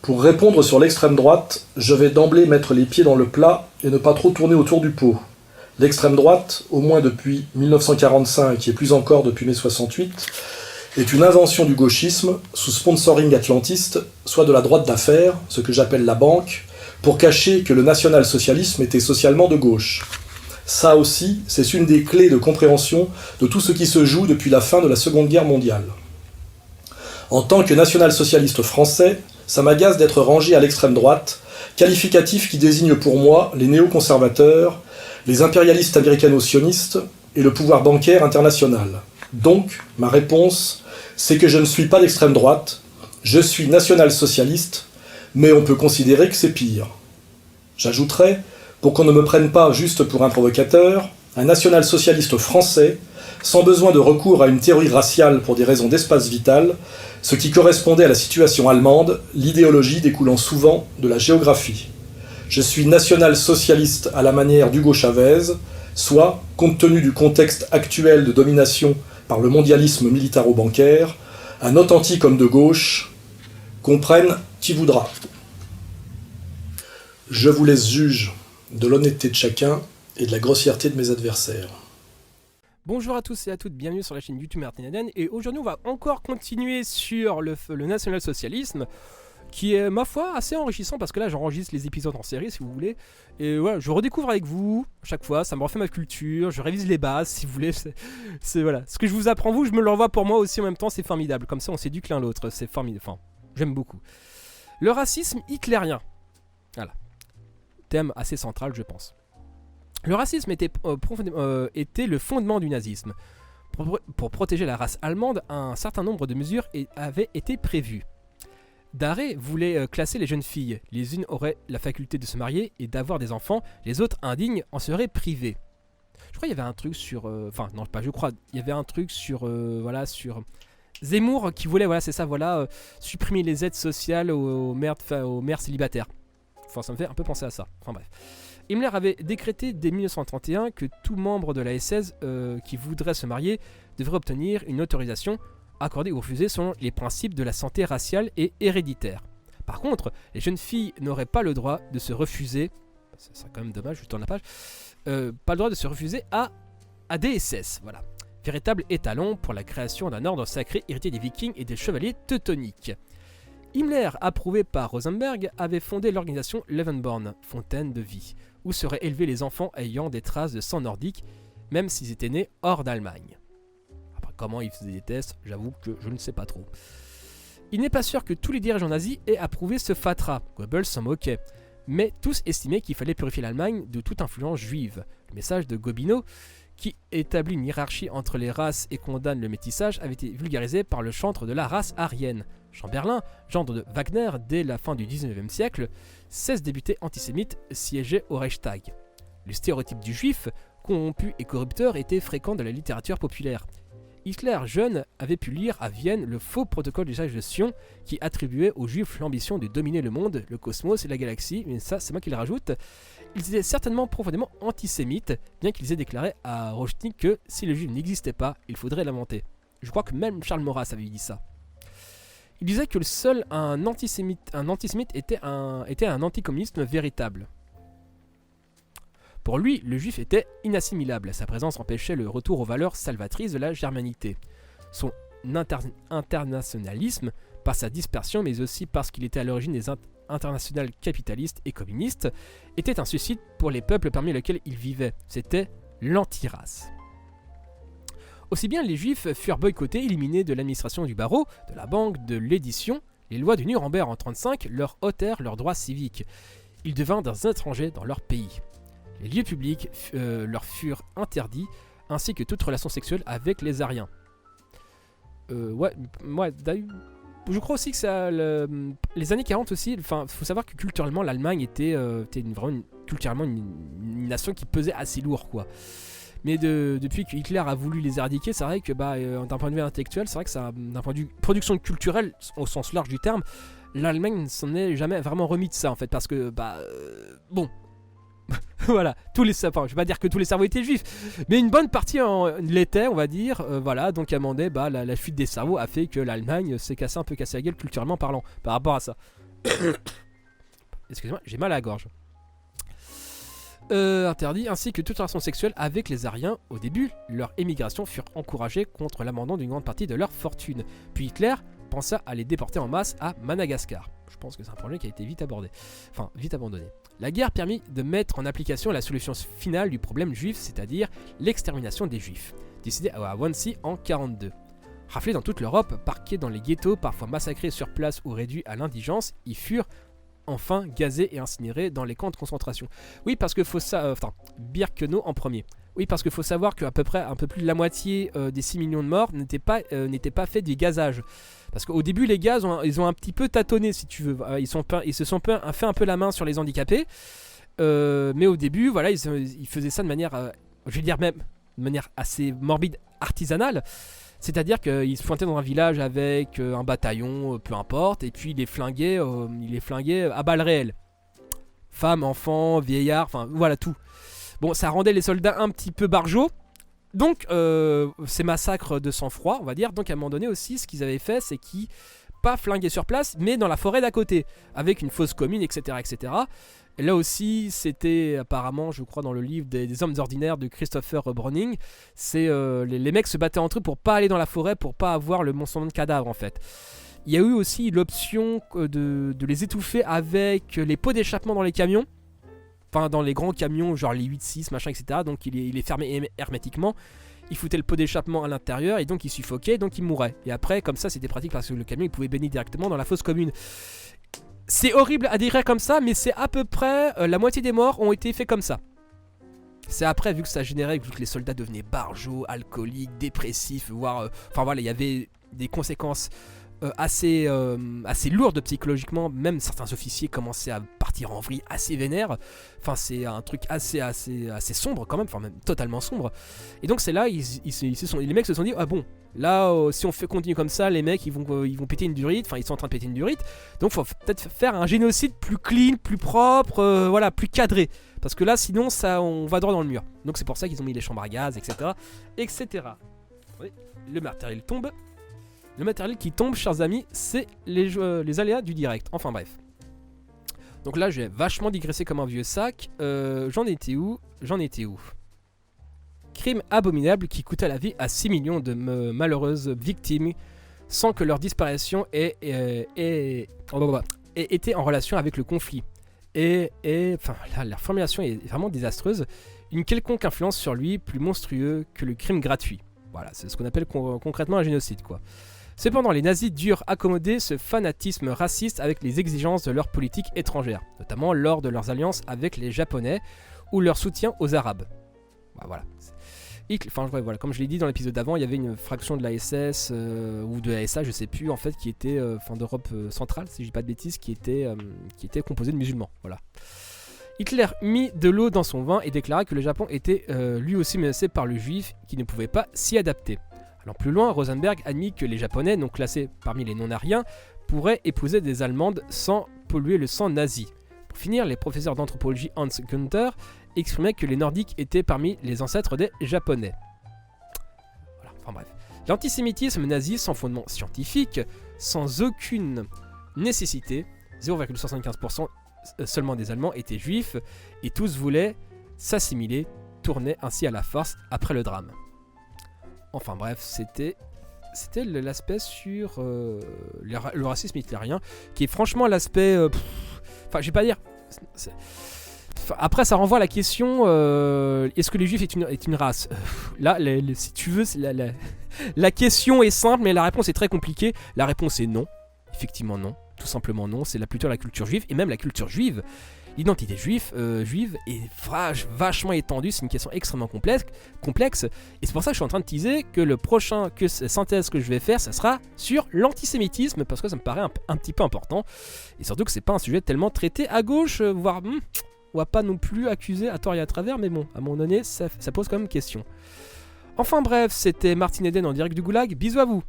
Pour répondre sur l'extrême droite, je vais d'emblée mettre les pieds dans le plat et ne pas trop tourner autour du pot. L'extrême droite, au moins depuis 1945 et plus encore depuis mai 68, est une invention du gauchisme sous sponsoring atlantiste, soit de la droite d'affaires, ce que j'appelle la banque, pour cacher que le national-socialisme était socialement de gauche. Ça aussi, c'est une des clés de compréhension de tout ce qui se joue depuis la fin de la Seconde Guerre mondiale. En tant que national-socialiste français, ça m'agace d'être rangé à l'extrême droite, qualificatif qui désigne pour moi les néoconservateurs, les impérialistes américano-sionistes et le pouvoir bancaire international. Donc, ma réponse, c'est que je ne suis pas d'extrême droite, je suis national-socialiste, mais on peut considérer que c'est pire. J'ajouterai, pour qu'on ne me prenne pas juste pour un provocateur, un national-socialiste français, sans besoin de recours à une théorie raciale pour des raisons d'espace vital, ce qui correspondait à la situation allemande, l'idéologie découlant souvent de la géographie. Je suis national-socialiste à la manière d'Hugo Chavez, soit, compte tenu du contexte actuel de domination par le mondialisme militaro-bancaire, un authentique homme de gauche, comprenne qui voudra. Je vous laisse juge de l'honnêteté de chacun et de la grossièreté de mes adversaires. Bonjour à tous et à toutes, bienvenue sur la chaîne YouTube Martin Eden, et aujourd'hui on va encore continuer sur le national-socialisme, qui est, ma foi, assez enrichissant parce que là j'enregistre les épisodes en série si vous voulez, et ouais, je redécouvre avec vous chaque fois, ça me refait ma culture, je révise les bases si vous voulez, c'est voilà, ce que je vous apprends vous, je me le revois pour moi aussi en même temps, c'est formidable, comme ça on s'éduque l'un l'autre, c'est formidable, enfin, j'aime beaucoup. Le racisme hitlérien, voilà, thème assez central je pense. Le racisme était le fondement du nazisme. Pour protéger la race allemande, un certain nombre de mesures avaient été prévues. Darré voulait classer les jeunes filles. Les unes auraient la faculté de se marier et d'avoir des enfants, les autres indignes en seraient privées. Je crois qu'il y avait un truc sur... Enfin, non, pas je crois. Il y avait un truc sur... voilà, sur... Zemmour qui voulait, voilà, c'est ça, voilà, supprimer les aides sociales aux mères célibataires. Enfin, ça me fait un peu penser à ça. Enfin, bref. Himmler avait décrété dès 1931 que tout membre de la SS qui voudrait se marier devrait obtenir une autorisation accordée ou refusée selon les principes de la santé raciale et héréditaire. Par contre, les jeunes filles n'auraient pas le droit de se refuser, c'est quand même dommage, je tourne la page, pas le droit de se refuser à des SS, voilà. Véritable étalon pour la création d'un ordre sacré hérité des Vikings et des chevaliers teutoniques. Himmler, approuvé par Rosenberg, avait fondé l'organisation Lebensborn, fontaine de vie, où seraient élevés les enfants ayant des traces de sang nordique, même s'ils étaient nés hors d'Allemagne. Après, comment ils faisaient des tests, j'avoue que je ne sais pas trop. Il n'est pas sûr que tous les dirigeants nazis aient approuvé ce fatras, Goebbels s'en moquait, mais tous estimaient qu'il fallait purifier l'Allemagne de toute influence juive. Le message de Gobineau, qui établit une hiérarchie entre les races et condamne le métissage, avait été vulgarisé par le chantre de la race aryenne. Chamberlain, gendre de Wagner dès la fin du XIXe siècle, 16 députés antisémites siégeaient au Reichstag. Le stéréotype du juif, corrompu et corrupteur, était fréquent dans la littérature populaire. Hitler, jeune, avait pu lire à Vienne le faux protocole d'usage de Sion qui attribuait aux juifs l'ambition de dominer le monde, le cosmos et la galaxie, mais ça c'est moi qui le rajoute. Ils étaient certainement profondément antisémites, bien qu'ils aient déclaré à Rochnik que si le juif n'existait pas, il faudrait l'inventer. Je crois que même Charles Maurras avait dit ça. Il disait que seul un antisémite était un anticommunisme véritable. Pour lui, le juif était inassimilable. Sa présence empêchait le retour aux valeurs salvatrices de la germanité. Son internationalisme, par sa dispersion, mais aussi parce qu'il était à l'origine des internationales capitalistes et communistes, était un suicide pour les peuples parmi lesquels il vivait. C'était l'antirace. Aussi bien les juifs furent boycottés, éliminés de l'administration du barreau, de la banque, de l'édition. Les lois du Nuremberg en 1935 leur ôtèrent leurs droits civiques. Ils devinrent des étrangers dans leur pays. Les lieux publics leur furent interdits, ainsi que toute relation sexuelle avec les Aryens. Je crois aussi que ça, les années 40 aussi, enfin, faut savoir que culturellement, l'Allemagne était culturellement une nation qui pesait assez lourd, quoi. Mais depuis que Hitler a voulu les éradiquer, c'est vrai que d'un point de vue intellectuel, c'est vrai que ça, d'un point de vue production culturelle, au sens large du terme, l'Allemagne ne s'en est jamais vraiment remis de ça, en fait, parce que, bon... voilà, je vais pas dire que tous les cerveaux étaient juifs, mais une bonne partie l'était, on va dire. Voilà, donc à un moment donné, la fuite des cerveaux a fait que l'Allemagne s'est un peu cassé la gueule culturellement parlant par rapport à ça. Excusez-moi, j'ai mal à la gorge. Interdit, ainsi que toute relation sexuelle avec les Aryens. Au début, leur émigration furent encouragées contre l'abandon d'une grande partie de leur fortune. Puis Hitler pensa à les déporter en masse à Madagascar. Je pense que c'est un problème qui a été vite abandonné. La guerre permit de mettre en application la solution finale du problème juif, c'est-à-dire l'extermination des juifs, décidée à Wannsee en 1942. Raflés dans toute l'Europe, parqués dans les ghettos, parfois massacrés sur place ou réduits à l'indigence, ils furent enfin gazés et incinérés dans les camps de concentration. Oui, parce que Birkenau en premier. Oui, parce qu'il faut savoir qu'à peu près un peu plus de la moitié des 6 millions de morts n'étaient pas faits du gazage. Parce qu'au début, les gaz, ils ont un petit peu tâtonné, si tu veux. Ils se sont fait un peu la main sur les handicapés. Mais au début, voilà, ils faisaient ça de manière, je vais dire même, de manière assez morbide, artisanale. C'est-à-dire qu'ils se pointaient dans un village avec un bataillon, peu importe, et puis ils les flinguaient à balles réelles. Femmes, enfants, vieillards, enfin voilà tout. Bon, ça rendait les soldats un petit peu barjots. Donc, ces massacres de sang-froid, on va dire. Donc, à un moment donné aussi, ce qu'ils avaient fait, c'est qu'ils pas flinguaient sur place, mais dans la forêt d'à côté, avec une fosse commune, etc., etc. Et là aussi, c'était apparemment, je crois, dans le livre des Hommes ordinaires de Christopher Browning, c'est les mecs se battaient entre eux pour pas aller dans la forêt, pour pas avoir le monstre de cadavres, en fait. Il y a eu aussi l'option de les étouffer avec les pots d'échappement dans les camions. Enfin, dans les grands camions, genre les 8-6, machin, etc. Donc il est fermé hermétiquement. Il foutait le pot d'échappement à l'intérieur et donc il suffoquait, donc il mourait. Et après, comme ça, c'était pratique parce que le camion, il pouvait baigner directement dans la fosse commune. C'est horrible à dire comme ça, mais c'est à peu près la moitié des morts ont été faits comme ça. C'est après, vu que ça générait, vu que les soldats devenaient barjots, alcooliques, dépressifs, voire... Enfin voilà, il y avait des conséquences assez lourdes psychologiquement. Même certains officiers commençaient à partir en vrille assez vénère. Enfin, c'est un truc assez sombre quand même, enfin même totalement sombre. Et donc c'est là, les mecs se sont dit, ah bon, là, si on continue comme ça, les mecs ils vont péter une durite, enfin ils sont en train de péter une durite. Donc faut peut-être faire un génocide plus clean, plus propre, voilà, plus cadré. Parce que là, sinon, on va droit dans le mur. Donc c'est pour ça qu'ils ont mis les chambres à gaz, etc. etc. Oui, le matériel tombe. Le matériel qui tombe, chers amis, c'est les aléas du direct. Enfin bref. Donc là, j'ai vachement digressé comme un vieux sac. J'en étais où Crime abominable qui coûta la vie à 6 millions de malheureuses victimes sans que leur disparition ait été en relation avec le conflit. Enfin, là, la formulation est vraiment désastreuse. Une quelconque influence sur lui plus monstrueux que le crime gratuit. Voilà, c'est ce qu'on appelle concrètement un génocide, quoi. Cependant, les nazis durent accommoder ce fanatisme raciste avec les exigences de leur politique étrangère, notamment lors de leurs alliances avec les Japonais ou leur soutien aux Arabes. Voilà. Voilà, comme je l'ai dit dans l'épisode d'avant, il y avait une fraction de la SS ou de la SA, je sais plus, en fait, qui était d'Europe centrale, si je dis pas de bêtises, qui était composée de musulmans. Voilà. Hitler mit de l'eau dans son vin et déclara que le Japon était lui aussi menacé par le juif qui ne pouvait pas s'y adapter. Allant plus loin, Rosenberg admit que les Japonais, non classés parmi les non-aryens, pourraient épouser des Allemandes sans polluer le sang nazi. Pour finir, les professeurs d'anthropologie Hans Günther exprimaient que les Nordiques étaient parmi les ancêtres des Japonais. Voilà, enfin bref. L'antisémitisme nazi sans fondement scientifique, sans aucune nécessité, 0,75% seulement des Allemands étaient juifs, et tous voulaient s'assimiler, tourner ainsi à la farce après le drame. Enfin bref, c'était l'aspect sur le racisme hitlérien, qui est franchement l'aspect... Enfin, je vais pas dire... Après, ça renvoie à la question, est-ce que les juifs est une race Là, si tu veux, la question est simple, mais la réponse est très compliquée. La réponse est non. Effectivement non. Tout simplement non. C'est plutôt la culture juive, et même la culture juive. L'identité juive est vachement étendue, c'est une question extrêmement complexe, et c'est pour ça que je suis en train de teaser que le prochain synthèse que je vais faire, ça sera sur l'antisémitisme, parce que ça me paraît un petit peu important, et surtout que c'est pas un sujet tellement traité à gauche, voire on va pas non plus accuser à tort et à travers, mais bon, à un moment donné, ça pose quand même question. Enfin bref, c'était Martin Eden en direct du Goulag, bisous à vous.